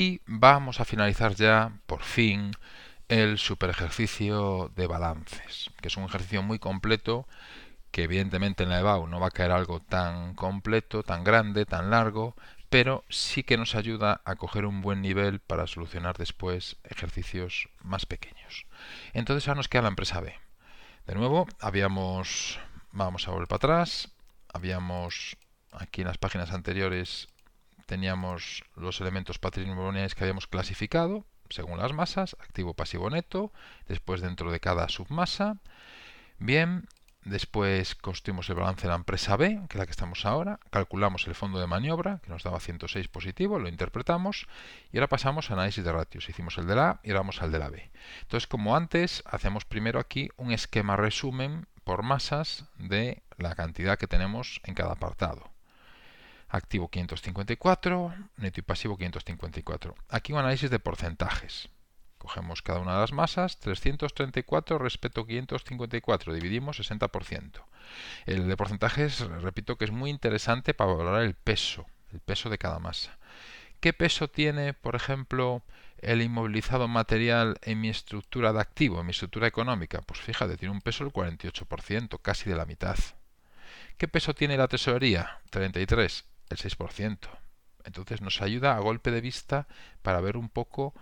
Y vamos a finalizar ya, por fin, el super ejercicio de balances, que es un ejercicio muy completo, que evidentemente en la EBAU no va a caer algo tan completo, tan grande, tan largo, pero sí que nos ayuda a coger un buen nivel para solucionar después ejercicios más pequeños. Entonces ahora nos queda la empresa B. De nuevo, vamos a volver para atrás, habíamos aquí en las páginas anteriores teníamos los elementos patrimoniales que habíamos clasificado según las masas, activo, pasivo, neto, después dentro de cada submasa. Bien, después construimos el balance de la empresa B, que es la que estamos ahora, calculamos el fondo de maniobra, que nos daba 106 positivo, lo interpretamos, y ahora pasamos a análisis de ratios. Hicimos el de la A y ahora vamos al de la B. Entonces, como antes, hacemos primero aquí un esquema resumen por masas de la cantidad que tenemos en cada apartado. Activo 554, neto y pasivo 554. Aquí un análisis de porcentajes. Cogemos cada una de las masas, 334 respecto a 554, dividimos 60%. El de porcentajes, repito que es muy interesante para valorar el peso de cada masa. ¿Qué peso tiene, por ejemplo, el inmovilizado material en mi estructura de activo, en mi estructura económica? Pues fíjate, tiene un peso del 48%, casi de la mitad. ¿Qué peso tiene la tesorería? 33, el 6%. Entonces nos ayuda a golpe de vista para ver un poco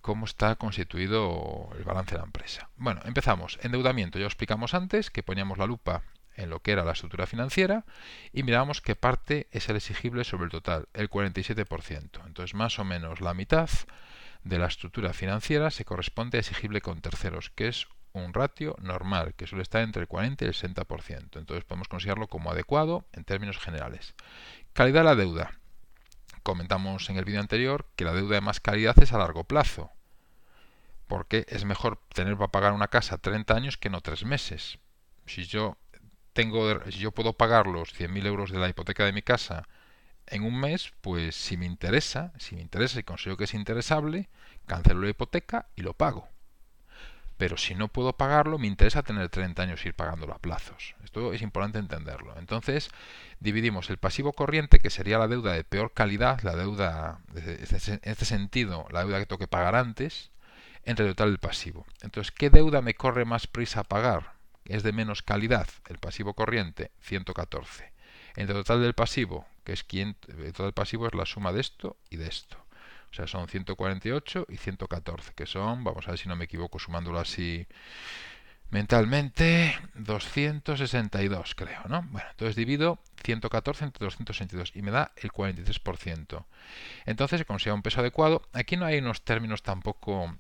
cómo está constituido el balance de la empresa. Bueno, empezamos. Endeudamiento. Ya lo explicamos antes que poníamos la lupa en lo que era la estructura financiera y miramos qué parte es el exigible sobre el total, el 47%. Entonces más o menos la mitad de la estructura financiera se corresponde a exigible con terceros, que es un ratio normal, que suele estar entre el 40 y el 60%. Entonces podemos considerarlo como adecuado en términos generales. Calidad de la deuda. Comentamos en el vídeo anterior que la deuda de más calidad es a largo plazo, porque es mejor tener para pagar una casa 30 años que no 3 meses. Si yo puedo pagar los 100.000 euros de la hipoteca de mi casa en un mes, pues si me interesa y considero que es interesable, cancelo la hipoteca y lo pago. Pero si no puedo pagarlo, me interesa tener 30 años y ir pagándolo a plazos. Esto es importante entenderlo. Entonces, dividimos el pasivo corriente, que sería la deuda de peor calidad, la deuda, en este sentido, la deuda que tengo que pagar antes, entre el total del pasivo. Entonces, ¿qué deuda me corre más prisa a pagar? Es de menos calidad, el pasivo corriente, 114. Entre el total del pasivo, el total del pasivo es la suma de esto y de esto. O sea, son 148 y 114, que son, vamos a ver si no me equivoco sumándolo así mentalmente, 262 creo, ¿no? Bueno, entonces divido 114 entre 262 y me da el 43%. Entonces se considera un peso adecuado. Aquí no hay unos términos tampoco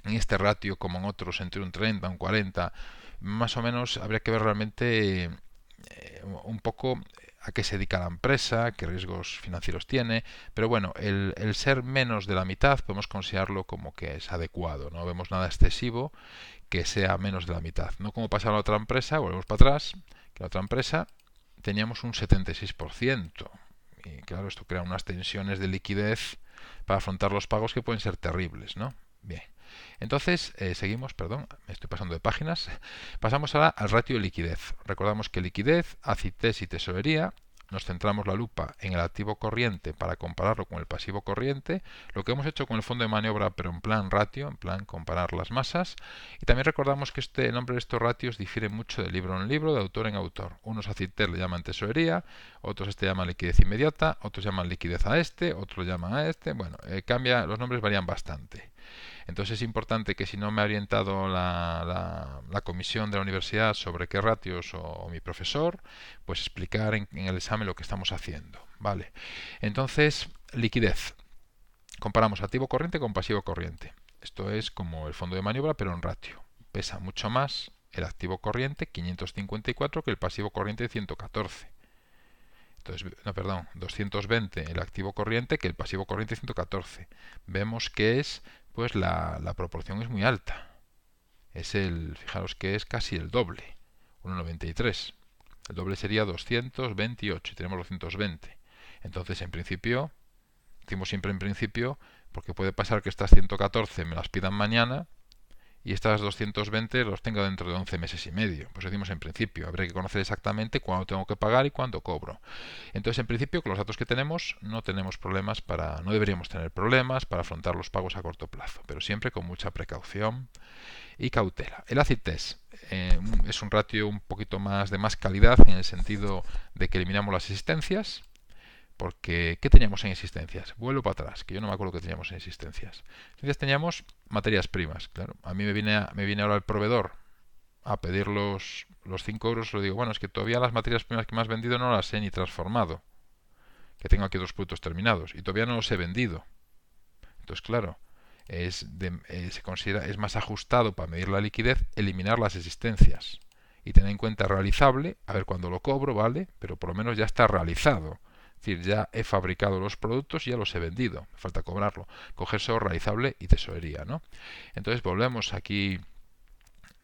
en este ratio como en otros entre un 30 un 40. Más o menos habría que ver realmente un poco a qué se dedica la empresa, qué riesgos financieros tiene, pero bueno, el ser menos de la mitad podemos considerarlo como que es adecuado, no vemos nada excesivo que sea menos de la mitad. No como pasa en la otra empresa, volvemos para atrás, que la otra empresa teníamos un 76%. Y claro, esto crea unas tensiones de liquidez para afrontar los pagos que pueden ser terribles, ¿no? Bien. Entonces, seguimos, perdón, me estoy pasando de páginas. Pasamos ahora al ratio de liquidez. Recordamos que liquidez, ACITES y tesorería. Nos centramos la lupa en el activo corriente para compararlo con el pasivo corriente. Lo que hemos hecho con el fondo de maniobra, pero en plan ratio, en plan comparar las masas. Y también recordamos que el nombre de estos ratios difiere mucho de libro en libro, de autor en autor. Unos ACITES le llaman tesorería, otros llaman liquidez inmediata, otros llaman liquidez a este, otros llaman a este. Bueno, los nombres varían bastante. Entonces es importante que si no me ha orientado la comisión de la universidad sobre qué ratios o mi profesor, pues explicar en el examen lo que estamos haciendo. Vale. Entonces, liquidez. Comparamos activo corriente con pasivo corriente. Esto es como el fondo de maniobra, pero en ratio. Pesa mucho más el activo corriente 554 que el pasivo corriente 114. Entonces, no, perdón, 220 el activo corriente que el pasivo corriente 114. Vemos que pues la proporción es muy alta. Fijaros que es casi el doble, 1,93. El doble sería 228 y tenemos 220. Entonces, en principio, decimos siempre en principio, porque puede pasar que estas 114 me las pidan mañana y estas 220 los tengo dentro de 11 meses y medio. Pues decimos en principio, habría que conocer exactamente cuándo tengo que pagar y cuándo cobro. Entonces, en principio, con los datos que tenemos, no tenemos problemas no deberíamos tener problemas para afrontar los pagos a corto plazo, pero siempre con mucha precaución y cautela. El acid test es un ratio un poquito más de más calidad en el sentido de que eliminamos las existencias. Porque, ¿qué teníamos en existencias? Vuelvo para atrás, que yo no me acuerdo qué teníamos en existencias. Entonces teníamos materias primas. Claro, a mí me viene ahora el proveedor a pedir los 5 euros. Le digo, bueno, es que todavía las materias primas que me has vendido no las he ni transformado. Que tengo aquí 2 productos terminados. Y todavía no los he vendido. Entonces, claro, se considera, es más ajustado para medir la liquidez eliminar las existencias. Y tener en cuenta realizable, a ver cuándo lo cobro, ¿vale? Pero por lo menos ya está realizado. Es decir, ya he fabricado los productos y ya los he vendido. Me falta cobrarlo. Coger solo realizable y tesorería, ¿no? Entonces volvemos aquí.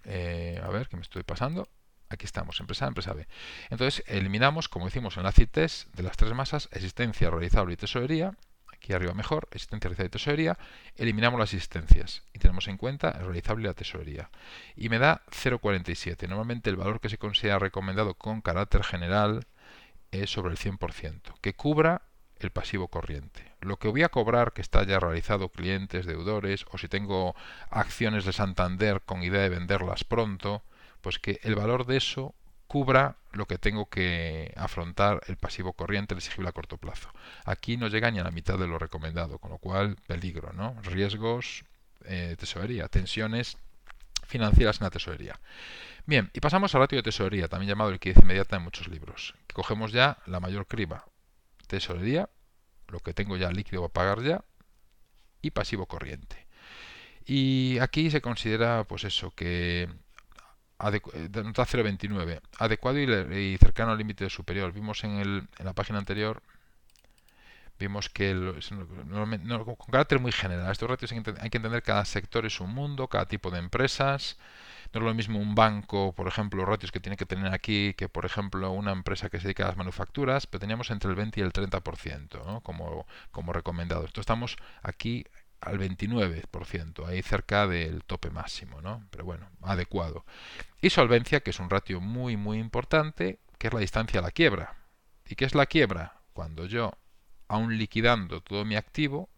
A ver, ¿qué me estoy pasando? Aquí estamos, empresa A, empresa B. Entonces eliminamos, como hicimos en la acid test, de las tres masas, existencia, realizable y tesorería. Aquí arriba mejor, existencia, realizable y tesorería. Eliminamos las existencias y tenemos en cuenta el realizable y la tesorería. Y me da 0,47. Normalmente el valor que se considera recomendado con carácter general es sobre el 100%, que cubra el pasivo corriente. Lo que voy a cobrar, que está ya realizado, clientes, deudores, o si tengo acciones de Santander con idea de venderlas pronto, pues que el valor de eso cubra lo que tengo que afrontar el pasivo corriente, el exigible a corto plazo. Aquí no llega ni a la mitad de lo recomendado, con lo cual peligro, ¿no? Riesgos, tesorería, tensiones financieras en la tesorería. Bien, y pasamos al ratio de tesorería, también llamado liquidez inmediata en muchos libros. Que cogemos ya la mayor criba, tesorería, lo que tengo ya líquido para pagar ya, y pasivo corriente. Y aquí se considera, pues eso, que nota 0,29, adecuado y cercano al límite superior. Vimos en la página anterior, vimos que con carácter muy general. Estos ratios hay que entender cada sector es un mundo, cada tipo de empresas. No es lo mismo un banco, por ejemplo, los ratios que tiene que tener aquí, que por ejemplo una empresa que se dedica a las manufacturas, pero teníamos entre el 20 y el 30%, ¿no? como recomendado. Entonces estamos aquí al 29%, ahí cerca del tope máximo, ¿no? Pero bueno, adecuado. Y solvencia, que es un ratio muy, muy importante, que es la distancia a la quiebra. ¿Y qué es la quiebra? Cuando yo, aún liquidando todo mi activo,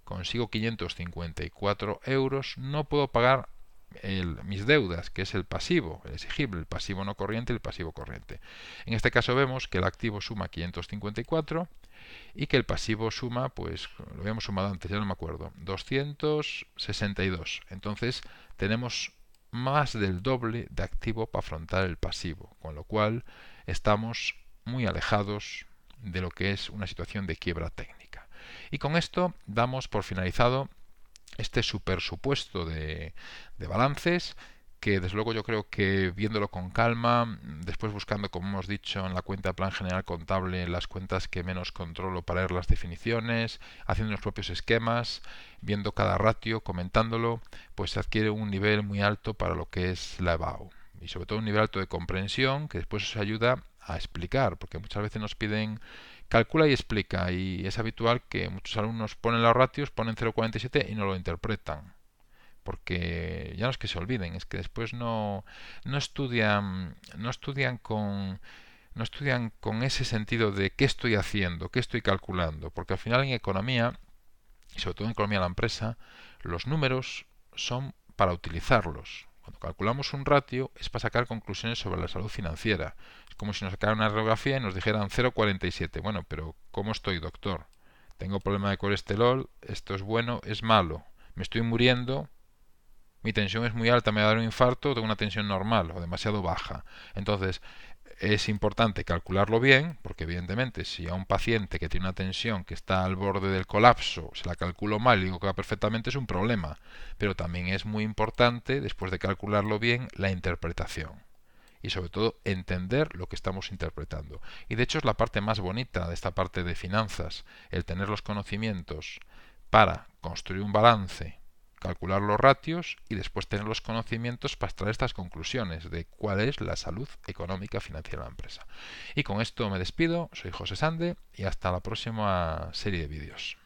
consigo 554 euros, no puedo pagar mis deudas, que es el pasivo, el exigible, el pasivo no corriente y el pasivo corriente. En este caso vemos que el activo suma 554 y que el pasivo suma, pues lo habíamos sumado antes, ya no me acuerdo, 262. Entonces tenemos más del doble de activo para afrontar el pasivo, con lo cual estamos muy alejados de lo que es una situación de quiebra técnica. Y con esto damos por finalizado este supersupuesto de balances que desde luego yo creo que viéndolo con calma, después buscando, como hemos dicho, en la cuenta de plan general contable las cuentas que menos controlo para ver las definiciones, haciendo los propios esquemas, viendo cada ratio, comentándolo, pues se adquiere un nivel muy alto para lo que es la EBAU. Y sobre todo un nivel alto de comprensión que después os ayuda a explicar, porque muchas veces nos piden calcula y explica, y es habitual que muchos alumnos ponen los ratios, ponen 0,47 y no lo interpretan, porque ya no es que se olviden, es que después no estudian con ese sentido de qué estoy haciendo, qué estoy calculando, porque al final en economía, y sobre todo en economía de la empresa, los números son para utilizarlos. Cuando calculamos un ratio es para sacar conclusiones sobre la salud financiera. Es como si nos sacaran una radiografía y nos dijeran 0,47. Bueno, pero ¿cómo estoy, doctor? Tengo problema de colesterol, esto es bueno, es malo. Me estoy muriendo, mi tensión es muy alta, me va a dar un infarto, tengo una tensión normal o demasiado baja. Entonces, es importante calcularlo bien, porque evidentemente si a un paciente que tiene una tensión que está al borde del colapso se la calculo mal y digo que va perfectamente, es un problema. Pero también es muy importante, después de calcularlo bien, la interpretación. Y sobre todo entender lo que estamos interpretando. Y de hecho es la parte más bonita de esta parte de finanzas, el tener los conocimientos para construir un balance, calcular los ratios y después tener los conocimientos para extraer estas conclusiones de cuál es la salud económica financiera de la empresa. Y con esto me despido, soy José Sande y hasta la próxima serie de vídeos.